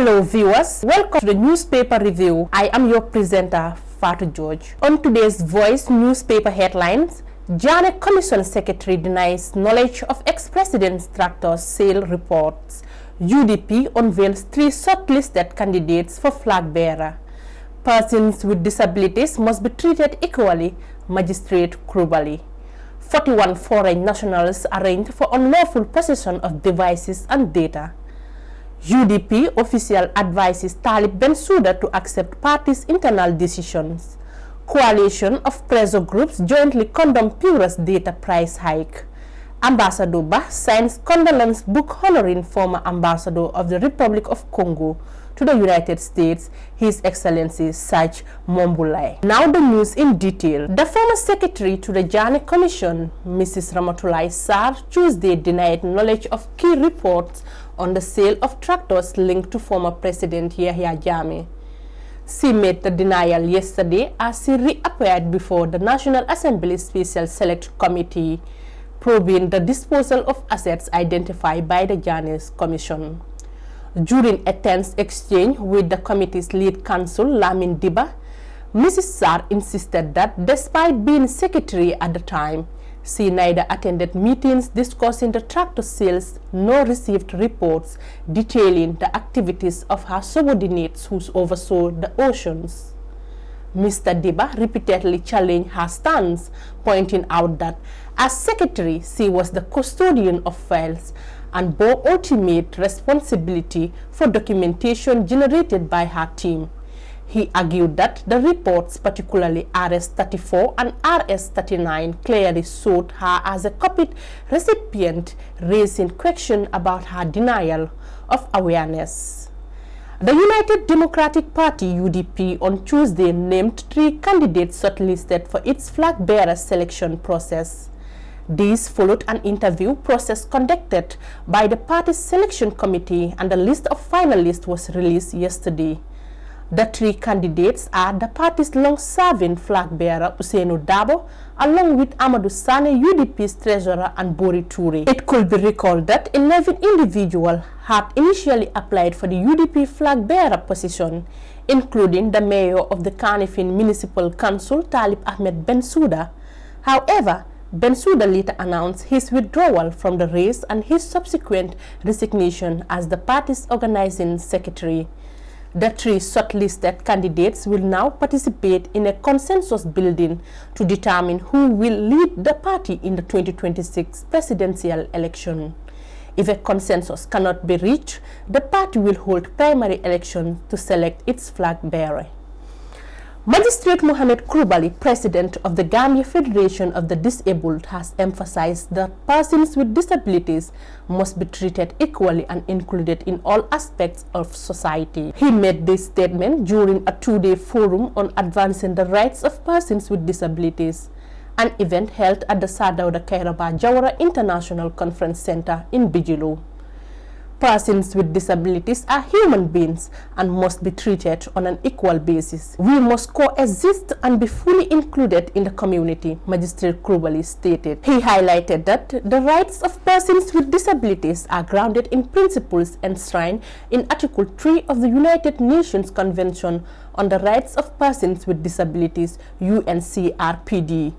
Hello viewers, welcome to the newspaper review. I am your presenter, Fatu George. On today's Voice newspaper headlines, Janneh Commission Secretary denies knowledge of ex-president's tractor sale reports. UDP unveils 3 shortlisted candidates for flag bearer. Persons with disabilities must be treated equally, Magistrate Krubali. 41 foreign nationals arraigned for unlawful possession of devices and data. UDP official advises Talib Bensouda to accept party's internal decisions. Coalition of pressure groups jointly condemn Pura's data price hike. Ambassador Bah signs condolence book honoring former ambassador of the Republic of Congo to the United States, His Excellency Saj Mombulai. Now the news in detail. The former secretary to the Janneh Commission, Mrs. Ramatulai Sarr, Tuesday denied knowledge of key reports on the sale of tractors linked to former President Yahya Jammeh. She made the denial yesterday as she reappeared before the National Assembly Special Select Committee, probing the disposal of assets identified by the Janneh Commission. During a tense exchange with the committee's lead counsel, Lamin Diba, Mrs. Sarr insisted that despite being secretary at the time, she neither attended meetings discussing the tractor sales nor received reports detailing the activities of her subordinates who oversaw the auctions. Mr. Diba repeatedly challenged her stance, pointing out that as secretary, she was the custodian of files and bore ultimate responsibility for documentation generated by her team. He argued that the reports, particularly RS-34 and RS-39, clearly showed her as a copied recipient, raising questions about her denial of awareness. The United Democratic Party UDP on Tuesday named 3 candidates shortlisted for its flag bearer selection process. These followed an interview process conducted by the party's selection committee, and the list of finalists was released yesterday. The 3 candidates are the party's long-serving flag bearer Ousseynou Dabo, along with Amadou Sane, UDP's treasurer, and Bori Touré. It could be recalled that 11 individuals had initially applied for the UDP flag bearer position, including the mayor of the Kanifing Municipal Council, Talib Ahmed Bensouda. However, Bensouda later announced his withdrawal from the race and his subsequent resignation as the party's organizing secretary. The 3 shortlisted candidates will now participate in a consensus building to determine who will lead the party in the 2026 presidential election. If a consensus cannot be reached, the party will hold primary elections to select its flag bearer. Magistrate Mohamed Krubali, president of the Gambia Federation of the Disabled, has emphasized that persons with disabilities must be treated equally and included in all aspects of society. He made this statement during a 2-day forum on advancing the rights of persons with disabilities, an event held at the Sadauda Kairaba Jawara International Conference Center in Bijilo. Persons with disabilities are human beings and must be treated on an equal basis. We must coexist and be fully included in the community, Magistrate Krubali stated. He highlighted that the rights of persons with disabilities are grounded in principles enshrined in Article 3 of the United Nations Convention on the Rights of Persons with Disabilities, UNCRPD.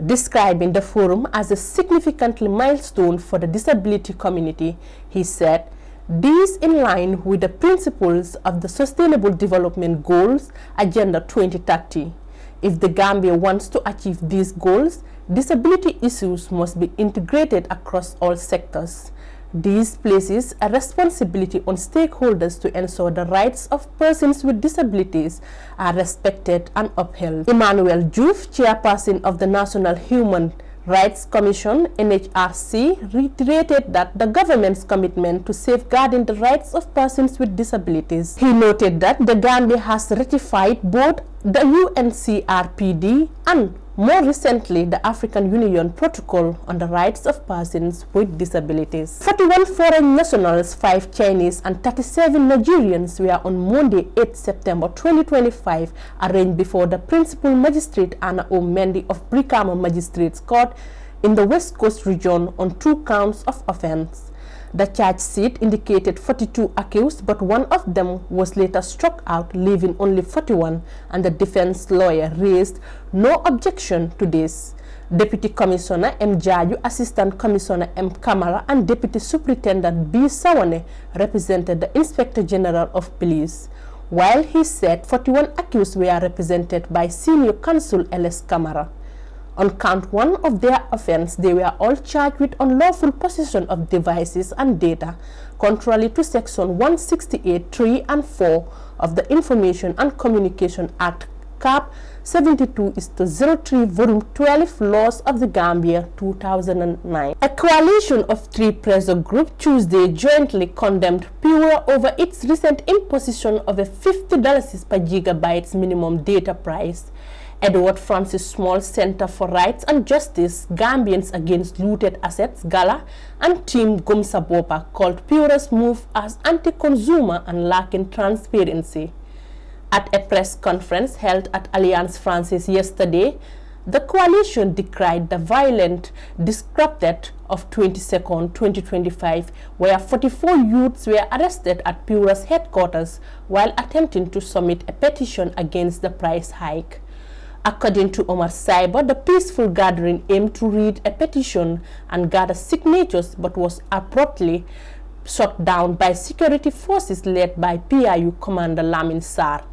Describing the forum as a significant milestone for the disability community, he said, "This in line with the principles of the Sustainable Development Goals, Agenda 2030. If the Gambia wants to achieve these goals, disability issues must be integrated across all sectors. This places a responsibility on stakeholders to ensure the rights of persons with disabilities are respected and upheld." Emmanuel Diouf, chairperson of the National Human Rights Commission, NHRC, reiterated that the government's commitment to safeguarding the rights of persons with disabilities. He noted that the Gambia has ratified both the UNCRPD and, more recently, the African Union Protocol on the Rights of Persons with Disabilities. 41 foreign nationals, 5 Chinese and 37 Nigerians were on Monday, 8 September 2025 arraigned before the principal magistrate Anna O. Mendy of Brikama Magistrates Court in the West Coast region on 2 counts of offense. The charge sheet indicated 42 accused, but one of them was later struck out, leaving only 41, and the defense lawyer raised no objection to this. Deputy Commissioner M. Jaju, Assistant Commissioner M. Kamara, and Deputy Superintendent B. Sawane represented the Inspector General of Police, while he said 41 accused were represented by Senior Counsel L.S. Kamara. On count 1 of their offense, they were all charged with unlawful possession of devices and data, contrary to Section 168, 3 and 4 of the Information and Communication Act, Cap 72/03, Volume 12, Laws of the Gambia, 2009. A coalition of 3 pressure groups Tuesday jointly condemned Pura over its recent imposition of a $50 per gigabyte minimum data price. Edward Francis Small Center for Rights and Justice, Gambians Against Looted Assets, Gala, and Team Gumsa Bopa called Pura's move as anti-consumer and lacking transparency. At a press conference held at Alliance Francaise yesterday, the coalition decried the violent disruption of 22nd, 2025, where 44 youths were arrested at Pura's headquarters while attempting to submit a petition against the price hike. According to Omar Saiba, the peaceful gathering aimed to read a petition and gather signatures, but was abruptly shut down by security forces led by PIU Commander Lamin Sarr.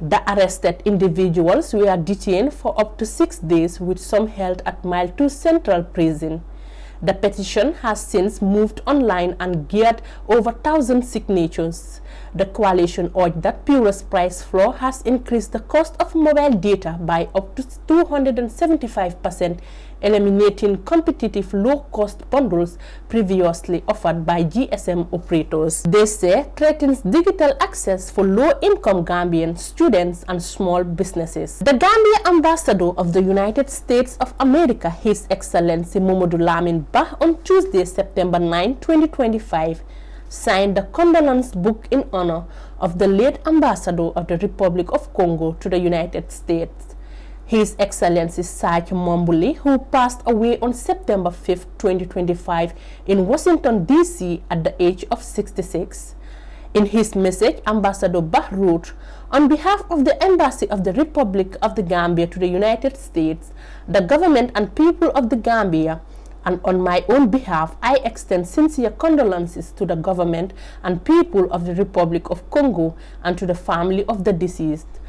The arrested individuals were detained for up to 6 days, with some held at Mile 2 Central Prison. The petition has since moved online and gathered over 1,000 signatures. The coalition urged that Pura's price floor has increased the cost of mobile data by up to 275%, eliminating competitive low-cost bundles previously offered by GSM operators. They say threatens digital access for low-income Gambian students and small businesses. The Gambia ambassador of the United States of America, His Excellency Mamadou Lamin Bah, on Tuesday, September 9, 2025, signed the condolence book in honor of the late ambassador of the Republic of Congo to the United States, His Excellency Saj Mombuli, who passed away on September 5, 2025 in Washington, D.C. at the age of 66. In his message, Ambassador Bah wrote, "On behalf of the Embassy of the Republic of the Gambia to the United States, the government and people of the Gambia, and on my own behalf, I extend sincere condolences to the government and people of the Republic of Congo and to the family of the deceased.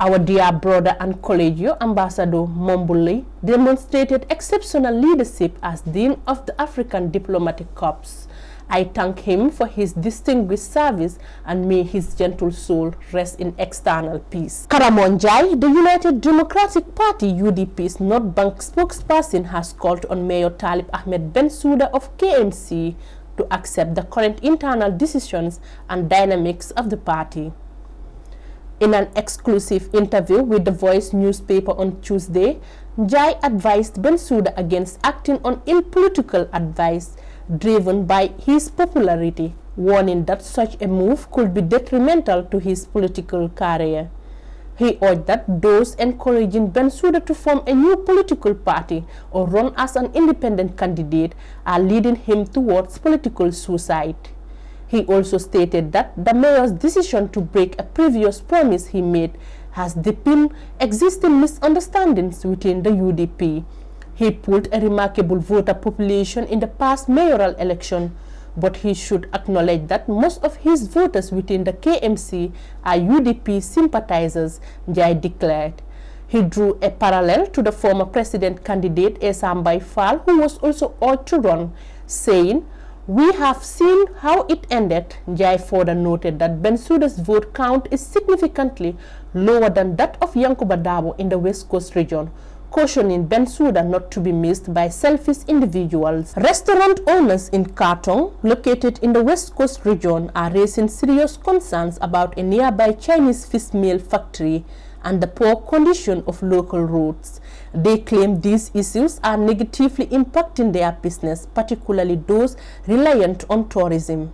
Our dear brother and colleague, Ambassador Mombuli, demonstrated exceptional leadership as Dean of the African Diplomatic Corps. I thank him for his distinguished service, and may his gentle soul rest in eternal peace." Karamon Jai, the United Democratic Party UDP's North Bank spokesperson, has called on Mayor Talib Ahmed Bensouda of KMC to accept the current internal decisions and dynamics of the party. In an exclusive interview with The Voice newspaper on Tuesday, Jai advised Bensouda against acting on ill political advice driven by his popularity, warning that such a move could be detrimental to his political career. He urged that those encouraging Bensouda to form a new political party or run as an independent candidate are leading him towards political suicide. He also stated that the mayor's decision to break a previous promise he made has deepened existing misunderstandings within the UDP. He pulled a remarkable voter population in the past mayoral election, but he should acknowledge that most of his voters within the KMC are UDP sympathizers, Jai declared. He drew a parallel to the former president candidate Esambai Fall, who was also urged to run, saying, "We have seen how it ended." Jai further noted that Bensouda's vote count is significantly lower than that of Yankuba Dabo in the West Coast region, cautioning Bensouda not to be missed by selfish individuals. Restaurant owners in Kartong, located in the West Coast region, are raising serious concerns about a nearby Chinese fish meal factory and the poor condition of local roads. They claim these issues are negatively impacting their business, particularly those reliant on tourism.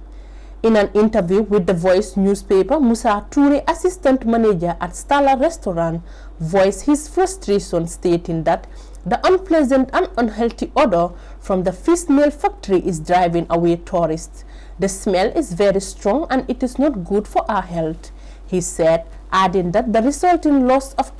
In an interview with The Voice newspaper, Musa Toure, assistant manager at Stala Restaurant, voiced his frustration, stating that The unpleasant and unhealthy odor from the fish meal factory is driving away tourists. The smell is very strong and it is not good for our health, he said, adding that the resulting loss of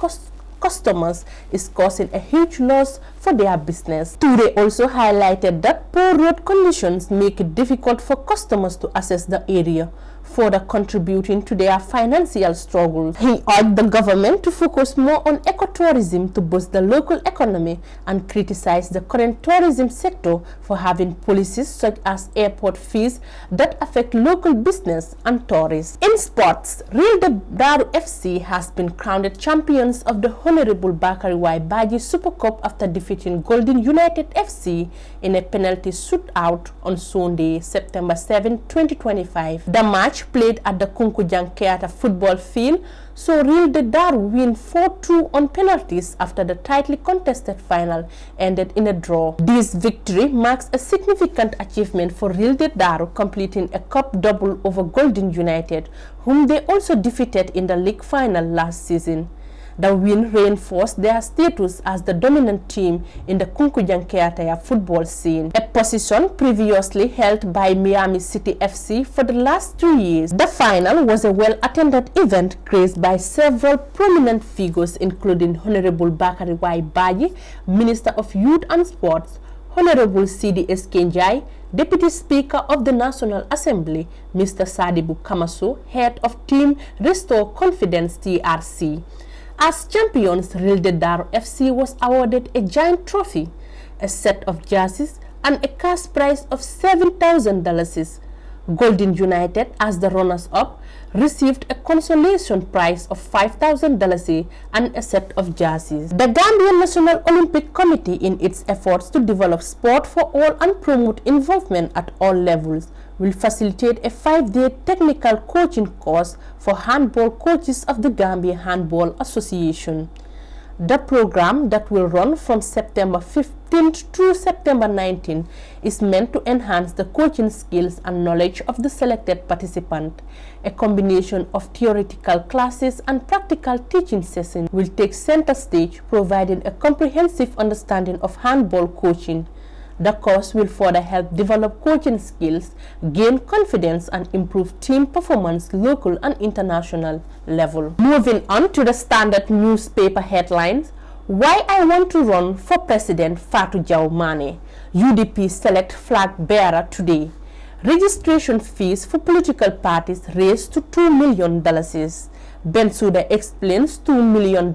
customers is causing a huge loss for their business. Toure also highlighted that poor road conditions make it difficult for customers to access the area, further contributing to their financial struggles. He urged the government to focus more on ecotourism to boost the local economy and criticized the current tourism sector for having policies such as airport fees that affect local business and tourists. In sports, Real Daru FC has been crowned champions of the Honorable Bakari Y. Baji Super Cup after defeating Golden United FC in a penalty shootout on Sunday, September 7, 2025. The match played at the Kunkujang Keata football field saw Real Daru win 4-2 on penalties after the tightly contested final ended in a draw. This victory marks a significant achievement for Real Daru, completing a cup double over Golden United, whom they also defeated in the league final last season. The win reinforced their status as the dominant team in the Kunkujang Keataya football scene, a position previously held by Miami City FC for the last 2 years. The final was a well-attended event graced by several prominent figures, including Honorable Bakari Y. Baji, Minister of Youth and Sports, Honorable CDS Kenjai, Deputy Speaker of the National Assembly, Mr. Sadibu Kamaso, Head of Team Restore Confidence TRC. As champions, Real Daru FC was awarded a giant trophy, a set of jerseys, and a cash prize of $7,000. Golden United, as the runners-up, received a consolation prize of $5,000 and a set of jerseys. The Gambian National Olympic Committee, in its efforts to develop sport for all and promote involvement at all levels, will facilitate a 5-day technical coaching course for handball coaches of the Gambia Handball Association. The program, that will run from September 15th to September 19th, is meant to enhance the coaching skills and knowledge of the selected participant. A combination of theoretical classes and practical teaching sessions will take center stage, providing a comprehensive understanding of handball coaching. The course will further help develop coaching skills, gain confidence, and improve team performance local and international level. Moving on to the standard newspaper headlines. Why I want to run for President, Fatou Jaw Mane. UDP select flag bearer today. Registration fees for political parties raised to $2 million. Bensouda explains $2 million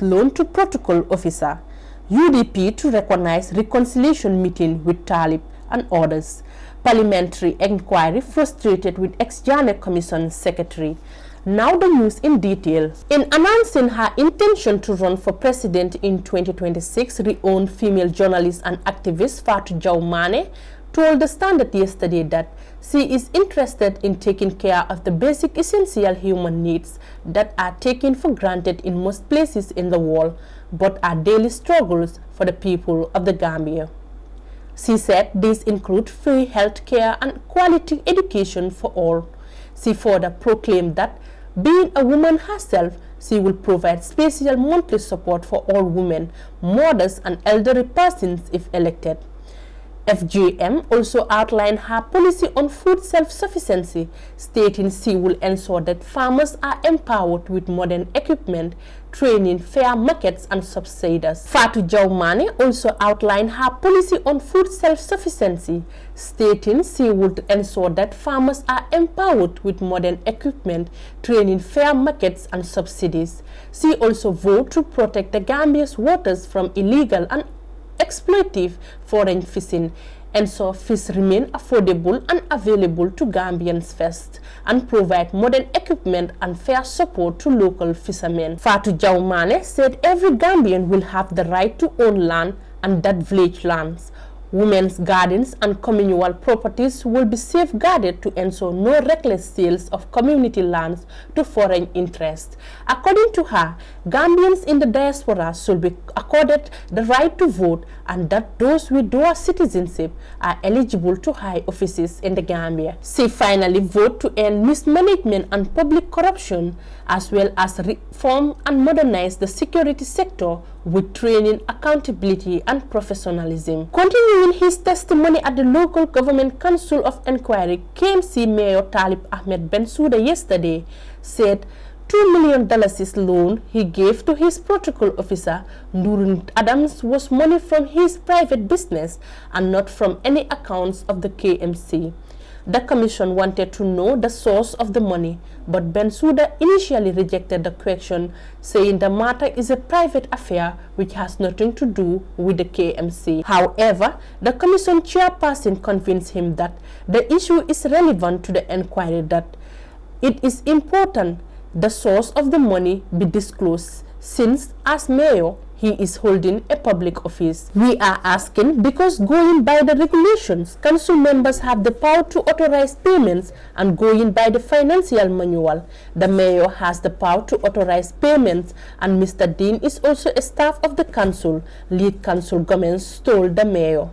loan to protocol officer. UDP to recognize reconciliation meeting with Talib and others. Parliamentary inquiry frustrated with ex-Janneh Commission Secretary. Now the news in detail. In announcing her intention to run for president in 2026, renowned female journalist and activist Fatou Jaw Mane told the Standard yesterday that she is interested in taking care of the basic essential human needs that are taken for granted in most places in the world, but are daily struggles for the people of the Gambia. She said these include free health care and quality education for all. She further proclaimed that, being a woman herself, she will provide special monthly support for all women, mothers, and elderly persons if elected. FGM also outlined her policy on food self-sufficiency, stating she will ensure that farmers are empowered with modern equipment, training, fair markets, and subsidies. Fatou Jaw Mane also outlined her policy on food self-sufficiency, stating she would ensure that farmers are empowered with modern equipment, training, fair markets, and subsidies. She also vowed to protect the Gambia's waters from illegal and exploitative foreign fishing, ensure fish remain affordable and available to Gambians first, and provide modern equipment and fair support to local fishermen. Fatou Jaw Mane said every Gambian will have the right to own land and that village lands. Women's gardens and communal properties will be safeguarded to ensure no reckless sales of community lands to foreign interests. According to her, Gambians in the diaspora should be accorded the right to vote, and that those with dual citizenship are eligible to high offices in the Gambia. She finally voted to end mismanagement and public corruption, as well as reform and modernize the security sector with training, accountability, and professionalism. Continuing his testimony at the local government council of inquiry, KMC Mayor Talib Ahmed Bensouda yesterday said $2 million loan he gave to his protocol officer, Nurun Adams, was money from his private business and not from any accounts of the KMC. The commission wanted to know the source of the money, but Bensouda initially rejected the question, saying the matter is a private affair which has nothing to do with the KMC. However, the commission chairperson convinced him that the issue is relevant to the inquiry, that it is important the source of the money be disclosed, since as mayor he is holding a public office. We are asking because going by the regulations, council members have the power to authorize payments, and going by the financial manual, the mayor has the power to authorize payments, and Mr. Dean is also a staff of the council, lead council Gomez told the mayor.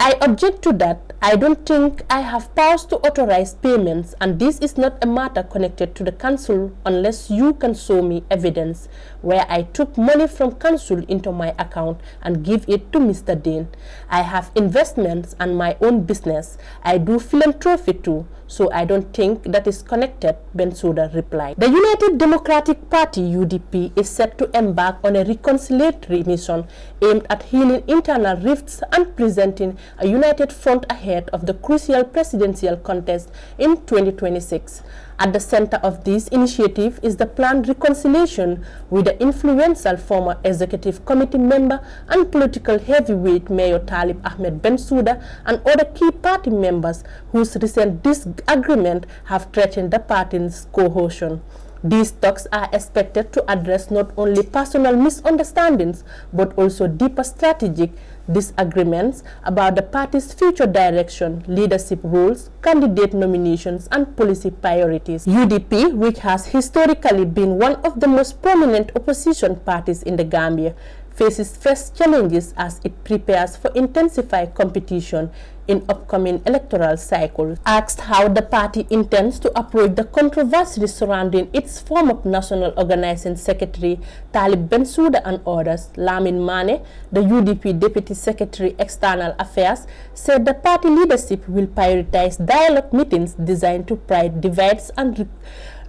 I object to that. I don't think I have powers to authorize payments, and this is not a matter connected to the council unless you can show me evidence where I took money from council into my account and give it to Mr. Dean. I have investments and my own business. I do philanthropy too, so I don't think that is connected, Bensouda replied. The United Democratic Party, UDP, is set to embark on a reconciliatory mission aimed at healing internal rifts and presenting a united front ahead of the crucial presidential contest in 2026. At the center of this initiative is the planned reconciliation with the influential former executive committee member and political heavyweight Mayor Talib Ahmed Bensouda and other key party members whose recent disagreement have threatened the party's cohesion. These talks are expected to address not only personal misunderstandings but also deeper strategic disagreements about the party's future direction, leadership roles, candidate nominations, and policy priorities. UDP, which has historically been one of the most prominent opposition parties in the Gambia, faces fresh challenges as it prepares for intensified competition in upcoming electoral cycles. Asked how the party intends to approach the controversy surrounding its former National Organizing Secretary Talib Bensouda and others, Lamin Mane, the UDP Deputy Secretary External Affairs, said the party leadership will prioritize dialogue meetings designed to pride divides and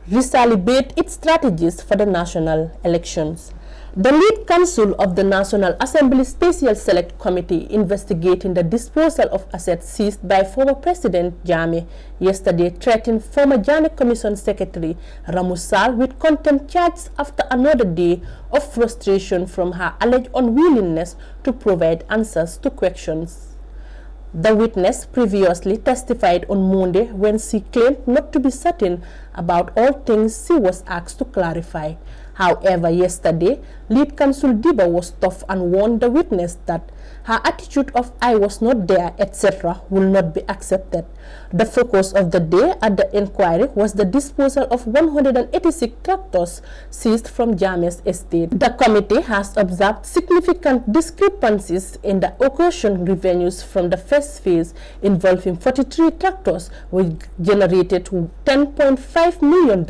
recalibrate its strategies for the national elections. The lead counsel of the National Assembly Special Select Committee investigating the disposal of assets seized by former President Jammeh yesterday threatened former Jammeh Commission Secretary Ramusal with contempt charges after another day of frustration from her alleged unwillingness to provide answers to questions. The witness previously testified on Monday when she claimed not to be certain about all things she was asked to clarify. However, yesterday, lead counsel Diba was tough and warned the witness that her attitude of "I was not there," etc. will not be accepted. The focus of the day at the inquiry was the disposal of 186 tractors seized from Jammeh's estate. The committee has observed significant discrepancies in the occasion revenues from the first phase involving 43 tractors, which generated $10.5 million,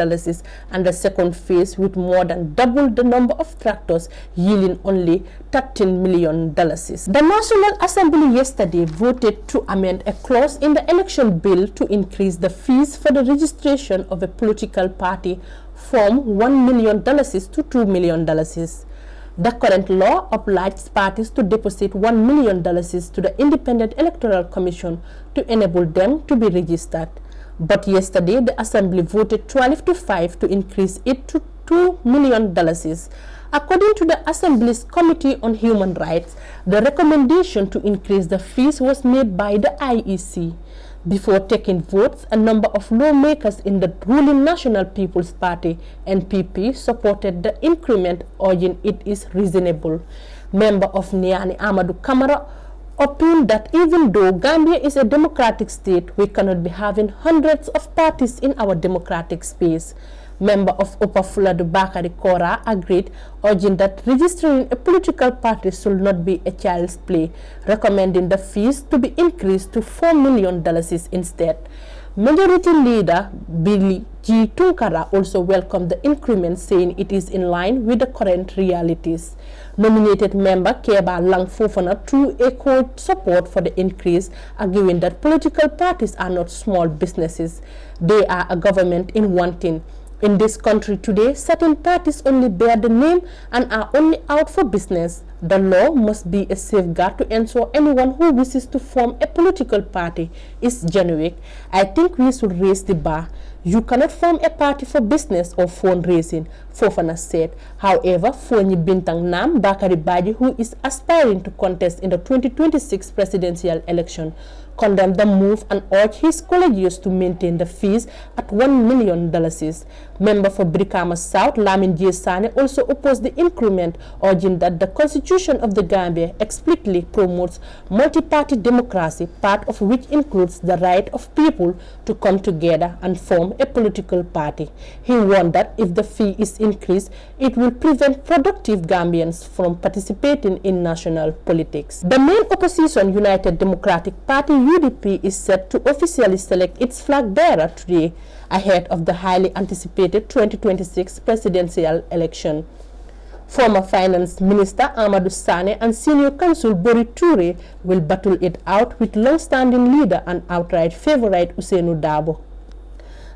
and the second phase with more than double the number of tractors, yielding only $13 million. The National Assembly yesterday voted to amend a clause in the election bill to increase the fees for the registration of a political party from $1 million to $2 million. The current law obliges parties to deposit $1 million to the Independent Electoral Commission to enable them to be registered. But yesterday, the Assembly voted 12-5 to increase it to $2 million. According to the Assembly's Committee on Human Rights, the recommendation to increase the fees was made by the IEC. Before taking votes, a number of lawmakers in the ruling National People's Party, NPP, supported the increment, urging it is reasonable. Member of Niani Amadou Kamara opined that even though Gambia is a democratic state, we cannot be having hundreds of parties in our democratic space. Member of Upper Fuladu Bakari Kora agreed, urging that registering a political party should not be a child's play, recommending the fees to be increased to $4 million instead. Majority Leader Billy G. Tunkara also welcomed the increment, saying it is in line with the current realities. Nominated member Keba Lang Fofana threw echoed support for the increase, arguing that political parties are not small businesses. They are a government in one thing. In this country today, certain parties only bear the name and are only out for business. The law must be a safeguard to ensure anyone who wishes to form a political party is genuine. I think we should raise the bar. You cannot form a party for business or fundraising, Fofana said. However, Fonyi Bintang Nam Bakari Baji, who is aspiring to contest in the 2026 presidential election, condemned the move and urged his colleagues to maintain the fees at $1 million. Member for Brikama South, Lamin J. Sane, also opposed the increment, urging that the Constitution of the Gambia explicitly promotes multi-party democracy, part of which includes the right of people to come together and form a political party. He warned that if the fee is increased, it will prevent productive Gambians from participating in national politics. The main opposition, United Democratic Party UDP, is set to officially select its flag bearer today, ahead of the highly anticipated 2026 presidential election. Former Finance Minister Amadou Sane and Senior Counsel Bori Toure will battle it out with long-standing leader and outright favorite Ousainou Darboe.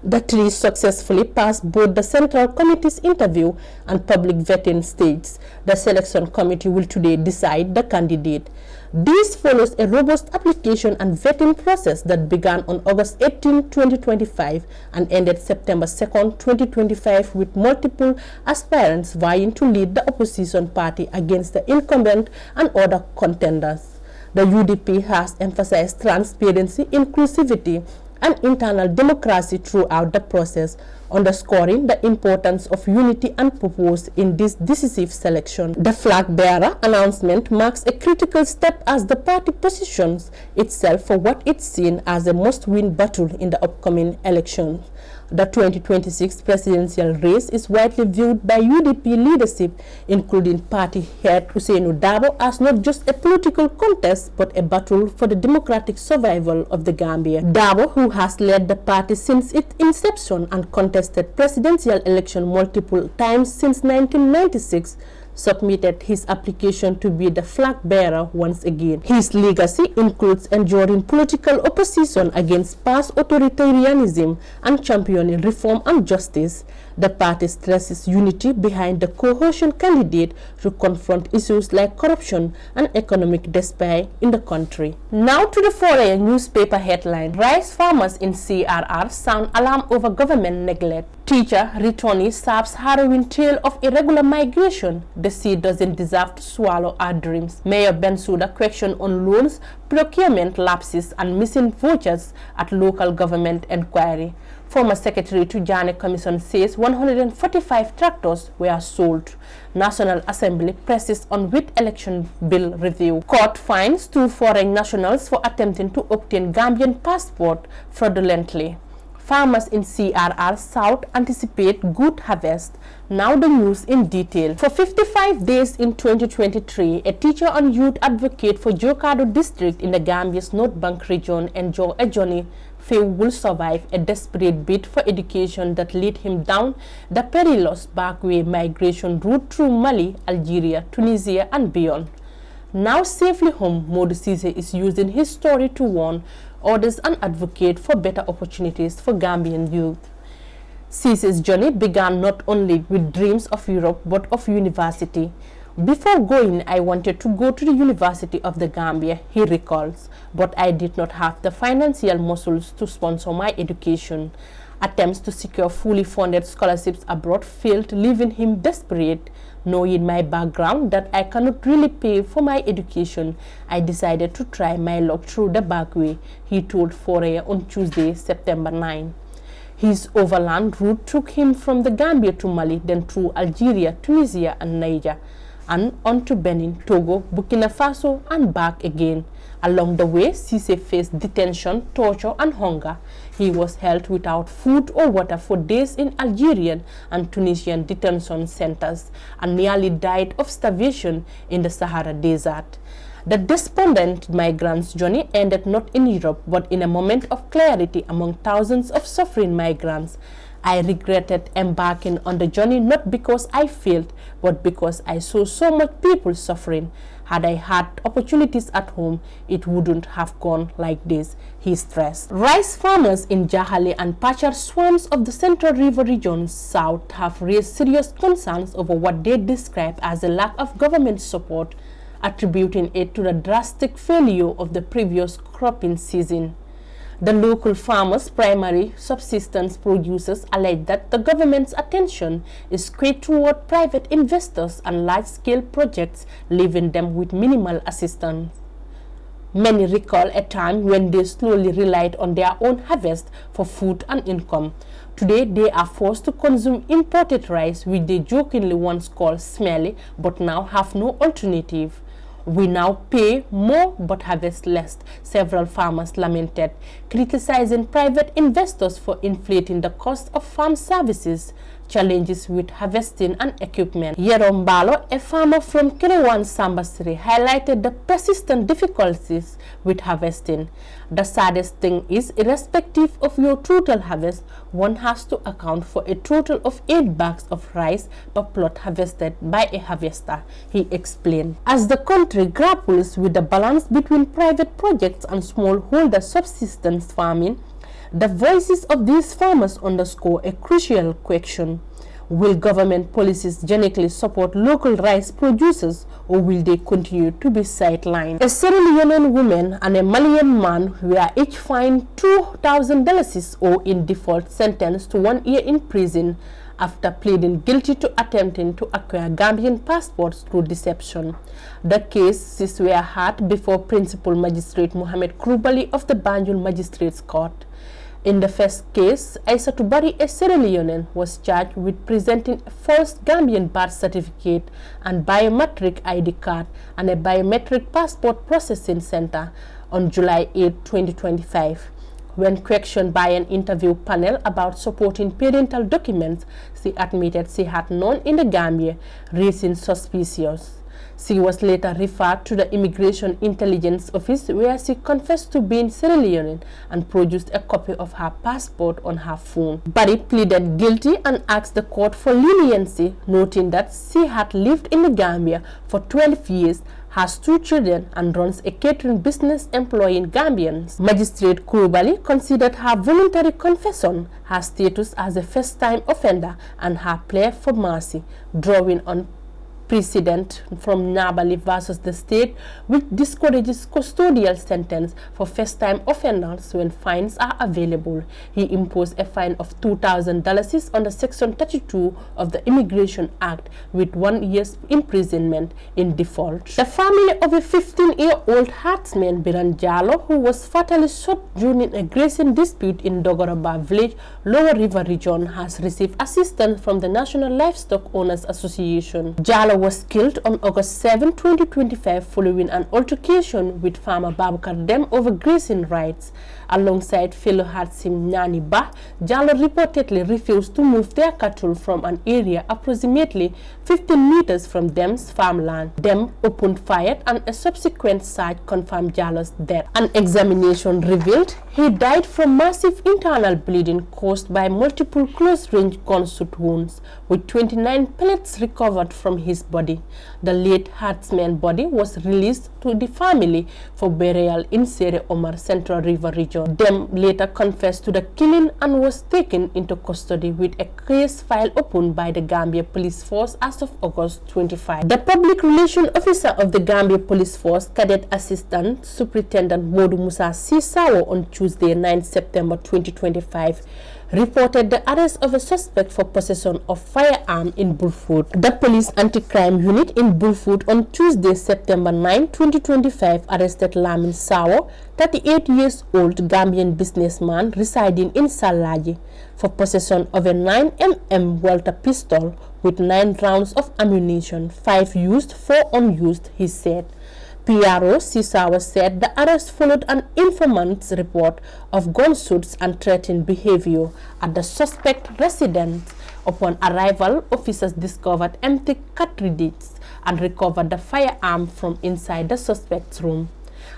The three successfully passed both the Central Committee's interview and public vetting stages. The selection committee will today decide the candidate. This follows a robust application and vetting process that began on August 18, 2025 and ended September 2, 2025 with multiple aspirants vying to lead the opposition party against the incumbent and other contenders. The UDP has emphasized transparency, inclusivity, and internal democracy throughout the process, underscoring the importance of unity and purpose in this decisive selection. The flag bearer announcement marks a critical step as the party positions itself for what it's seen as a must-win battle in the upcoming elections. The 2026 presidential race is widely viewed by UDP leadership, including party head Ousainou Darboe, as not just a political contest but a battle for the democratic survival of the Gambia. Darboe, who has led the party since its inception and contested presidential election multiple times since 1996, submitted his application to be the flag bearer once again. His legacy includes enduring political opposition against past authoritarianism and championing reform and justice. The party stresses unity behind the coalition candidate to confront issues like corruption and economic despair in the country. Now to the foreign newspaper headline. Rice farmers in CRR sound alarm over government neglect. Teacher returnee serves harrowing tale of irregular migration. The sea doesn't deserve to swallow our dreams. Mayor Bensouda question on loans, procurement lapses and missing vouchers at local government inquiry. Former Secretary to Jane Commission says 145 tractors were sold. National Assembly presses on with election bill review. Court fines 2 foreign nationals for attempting to obtain Gambian passport fraudulently. Farmers in CRR South anticipate good harvest. Now the news in detail. For 55 days in 2023, a teacher and youth advocate for Jokado district in the Gambia's North Bank region enjoy a journey Phil will survive a desperate bid for education that led him down the perilous backway migration route through Mali, Algeria, Tunisia and beyond. Now safely home, Modou Cisse is using his story to warn others and advocate for better opportunities for Gambian youth. Cisse's journey began not only with dreams of Europe but of university. Before going, I wanted to go to the University of the Gambia, he recalls, but I did not have the financial muscles to sponsor my education. Attempts to secure fully funded scholarships abroad failed, leaving him desperate. Knowing my background that I cannot really pay for my education, I decided to try my luck through the back way, he told Fourier on Tuesday, September 9. His overland route took him from the Gambia to Mali, then through Algeria, Tunisia and Niger. and on to Benin, Togo, Burkina Faso, and back again. Along the way, Cisse faced detention, torture, and hunger. He was held without food or water for days in Algerian and Tunisian detention centers and nearly died of starvation in the Sahara Desert. The despondent migrants' journey ended not in Europe, but in a moment of clarity among thousands of suffering migrants. I regretted embarking on the journey not because I failed, but because I saw so much people suffering. Had I had opportunities at home, it wouldn't have gone like this, he stressed. Rice farmers in Jahale and Pachar swamps of the Central River region south have raised serious concerns over what they describe as a lack of government support, attributing it to the drastic failure of the previous cropping season. The local farmers, primary subsistence producers, allege that the government's attention is skewed toward private investors and large-scale projects, leaving them with minimal assistance. Many recall a time when they slowly relied on their own harvest for food and income. Today, they are forced to consume imported rice, which they jokingly once called smelly, but now have no alternative. We now pay more but harvest less, several farmers lamented, criticizing private investors for inflating the cost of farm services, challenges with harvesting and equipment. Yerom Balo, a farmer from Kerewan Sambasri, highlighted the persistent difficulties with harvesting. The saddest thing is, irrespective of your total harvest, one has to account for a total of 8 bags of rice per plot harvested by a harvester, he explained. As the country grapples with the balance between private projects and smallholder subsistence farming, the voices of these farmers underscore a crucial question. Will government policies genuinely support local rice producers, or will they continue to be sidelined? A Sierra Leonean woman and a Malian man were each fined $2,000 or in default sentenced to 1 year in prison after pleading guilty to attempting to acquire Gambian passports through deception. The cases were heard before Principal Magistrate Mohamed Krubali of the Banjul Magistrates Court. In the first case, Aissatou Bari, a Sierra Leonean, was charged with presenting a false Gambian birth certificate and biometric ID card and a biometric passport processing center on July 8, 2025. When questioned by an interview panel about supporting parental documents, she admitted she had none in the Gambia, raising suspicions. She was later referred to the Immigration Intelligence Office, where she confessed to being Sierra Leonean and produced a copy of her passport on her phone. Barry pleaded guilty and asked the court for leniency, noting that she had lived in the Gambia for 12 years, has 2 children, and runs a catering business employing Gambians. Magistrate Kurubali considered her voluntary confession, her status as a first-time offender, and her plea for mercy, drawing on precedent from Nabali versus the state, which discourages custodial sentence for first-time offenders when fines are available. He imposed a fine of $2,000 under Section 32 of the Immigration Act with 1 year's imprisonment in default. The family of a 15-year-old herdsman, Biran Jallo, who was fatally shot during a grazing dispute in Dogoraba village, Lower River region, has received assistance from the National Livestock Owners Association. Jallo was killed on August 7, 2025 following an altercation with farmer Babukar Dem over grazing rights. Alongside fellow herdsman Nani Bah, Jallo reportedly refused to move their cattle from an area approximately 15 meters from Dem's farmland. Dem opened fire and a subsequent search confirmed Jallo's death. An examination revealed he died from massive internal bleeding caused by multiple close-range gunshot wounds, with 29 pellets recovered from his body. The late herdsman's body was released to the family for burial in Sere Omar, Central River region. Dem later confessed to the killing and was taken into custody with a case file opened by the Gambia Police Force as of August 25. The public relations officer of the Gambia Police Force, Cadet Assistant Superintendent Modu Musa Sisawo, on Tuesday 9 September 2025, reported the arrest of a suspect for possession of firearm in Bulfoot. The police anti-crime unit in Bulfoot on Tuesday, September 9, 2025, arrested Lamin Sawo, 38 years old Gambian businessman residing in Salaji, for possession of a 9mm Walter pistol, with 9 rounds of ammunition, 5 used, 4 unused, he said. PRO Sisawa said the arrest followed an informant's report of gunshots and threatened behavior at the suspect residence. Upon arrival, officers discovered empty cartridges and recovered the firearm from inside the suspect's room.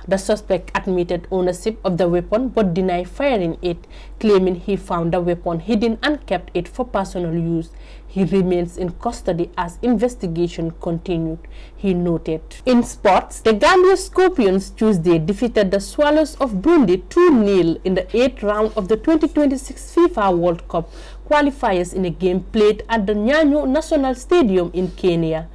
The suspect admitted ownership of the weapon but denied firing it, claiming he found the weapon hidden and kept it for personal use. He remains in custody as investigation continued, he noted. In sports, the Gambia Scorpions Tuesday defeated the Swallows of Burundi 2-0 in the 8th round of the 2026 FIFA World Cup qualifiers in a game played at the Nyayo National Stadium in Kenya.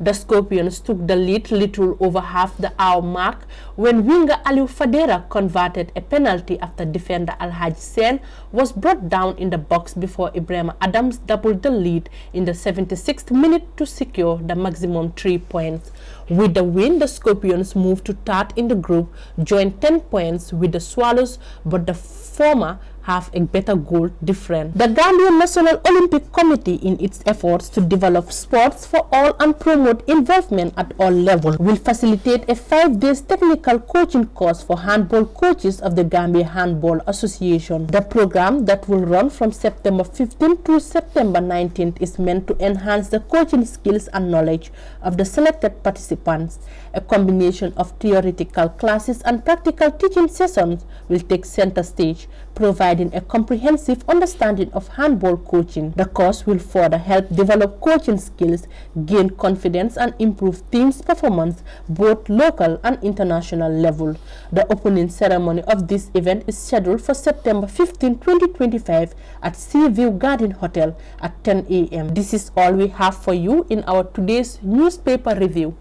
The Scorpions took the lead little over half the hour mark when winger Aliou Fadera converted a penalty after defender Alhaji Sen was brought down in the box before Ibrahim Adams doubled the lead in the 76th minute to secure the maximum 3 points. With the win, the Scorpions moved to third in the group, joined 10 points with the Swallows, but the former have a better goal difference. The Gambian National Olympic Committee, in its efforts to develop sports for all and promote involvement at all levels, will facilitate a 5-day technical coaching course for handball coaches of the Gambia Handball Association. The program, that will run from September 15th to September 19th, is meant to enhance the coaching skills and knowledge of the selected participants. A combination of theoretical classes and practical teaching sessions will take center stage, providing a comprehensive understanding of handball coaching. The course will further help develop coaching skills, gain confidence, and improve teams' performance both local and international level. The opening ceremony of this event is scheduled for September 15, 2025 at Seaview Garden Hotel at 10 a.m. This is all we have for you in our today's newspaper review.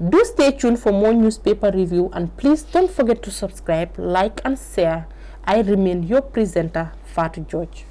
Do stay tuned for more newspaper review, and please don't forget to subscribe, like and share. I remain your presenter, Thdtv.